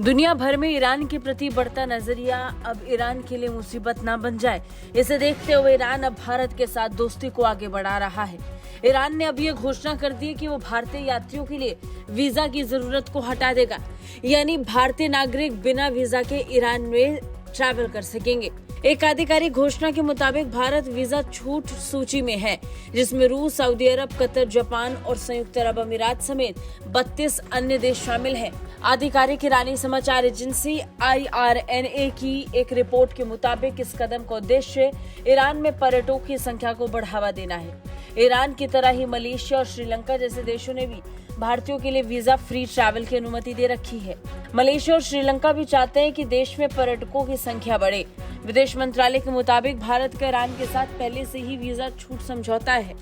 दुनिया भर में ईरान के प्रति बढ़ता नजरिया अब ईरान के लिए मुसीबत ना बन जाए, इसे देखते हुए ईरान अब भारत के साथ दोस्ती को आगे बढ़ा रहा है। ईरान ने अब ये घोषणा कर दी कि वो भारतीय यात्रियों के लिए वीजा की जरूरत को हटा देगा, यानी भारतीय नागरिक बिना वीजा के ईरान में ट्रैवल कर सकेंगे। एक आधिकारिक घोषणा के मुताबिक भारत वीजा छूट सूची में है, जिसमें रूस, सऊदी अरब, कतर, जापान और संयुक्त अरब अमीरात समेत 32 अन्य देश शामिल हैं। आधिकारिक ईरानी समाचार एजेंसी IRNA की एक रिपोर्ट के मुताबिक इस कदम का उद्देश्य ईरान में पर्यटकों की संख्या को बढ़ावा देना है। ईरान की तरह ही मलेशिया और श्रीलंका जैसे देशों ने भी भारतीयों के लिए वीजा फ्री ट्रैवल की अनुमति दे रखी है। मलेशिया और श्रीलंका भी चाहते हैं कि देश में पर्यटकों की संख्या बढ़े। विदेश मंत्रालय के मुताबिक भारत का ईरान के साथ पहले से ही वीजा छूट समझौता है,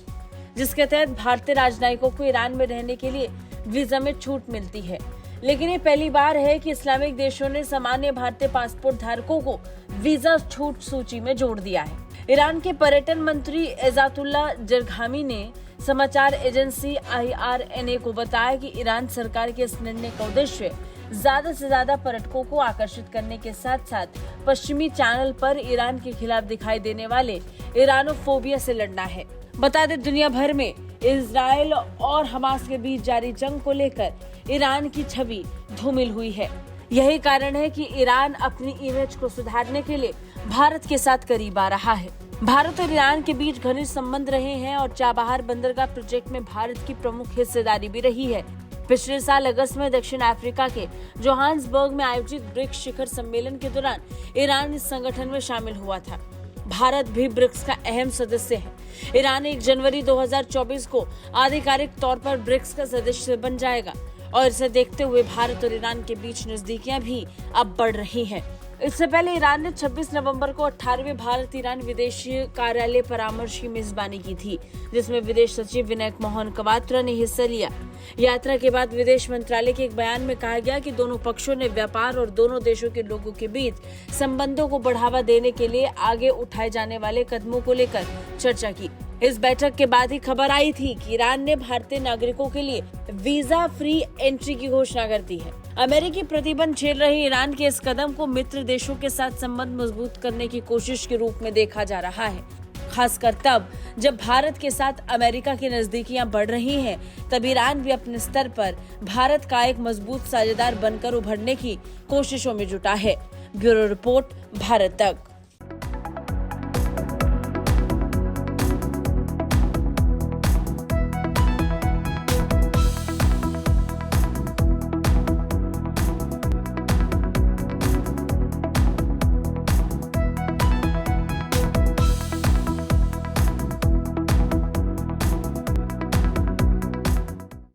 जिसके तहत भारतीय राजनयिकों को ईरान में रहने के लिए वीजा में छूट मिलती है। लेकिन ये पहली बार है कि इस्लामिक देशों ने सामान्य भारतीय पासपोर्ट धारकों को वीजा छूट सूची में जोड़ दिया है। ईरान के पर्यटन मंत्री इज़्ज़तुल्लाह जरगामी ने समाचार एजेंसी IRNA को बताया कि ईरान सरकार के इस निर्णय का उद्देश्य ज्यादा से ज्यादा पर्यटकों को आकर्षित करने के साथ साथ पश्चिमी चैनल पर ईरान के खिलाफ दिखाई देने वाले ईरानोफोबिया से लड़ना है। बता दें, दुनिया भर में इजराइल और हमास के बीच जारी जंग को लेकर ईरान की छवि धूमिल हुई है। यही कारण है कि ईरान अपनी इमेज को सुधारने के लिए भारत के साथ करीब आ रहा है। भारत और ईरान के बीच घनिष्ठ संबंध रहे हैं और चाबहार बंदरगाह प्रोजेक्ट में भारत की प्रमुख हिस्सेदारी भी रही है। पिछले साल अगस्त में दक्षिण अफ्रीका के जोहान्सबर्ग में आयोजित ब्रिक्स शिखर सम्मेलन के दौरान ईरान इस संगठन में शामिल हुआ था। भारत भी ब्रिक्स का अहम सदस्य है। ईरान 1 जनवरी 2024 को आधिकारिक तौर पर ब्रिक्स का सदस्य बन जाएगा और इसे देखते हुए भारत और ईरान के बीच नजदीकियां भी अब बढ़ रही हैं। इससे पहले ईरान ने 26 नवंबर को 18वें भारत ईरान विदेशी कार्यालय परामर्श की मेजबानी की थी, जिसमें विदेश सचिव विनायक मोहन क्वात्रा ने हिस्सा लिया। यात्रा के बाद विदेश मंत्रालय के एक बयान में कहा गया कि दोनों पक्षों ने व्यापार और दोनों देशों के लोगों के बीच संबंधों को बढ़ावा देने के लिए आगे उठाए जाने वाले कदमों को लेकर चर्चा की। इस बैठक के बाद ही खबर आई थी कि ईरान ने भारतीय नागरिकों के लिए वीजा फ्री एंट्री की घोषणा कर दी है। अमेरिकी प्रतिबंध झेल रहे ईरान के इस कदम को मित्र देशों के साथ संबंध मजबूत करने की कोशिश के रूप में देखा जा रहा है, खासकर तब जब भारत के साथ अमेरिका की नजदीकियां बढ़ रही हैं, तब ईरान भी अपने स्तर पर भारत का एक मजबूत साझेदार बनकर उभरने की कोशिशों में जुटा है। ब्यूरो रिपोर्ट, भारत तक।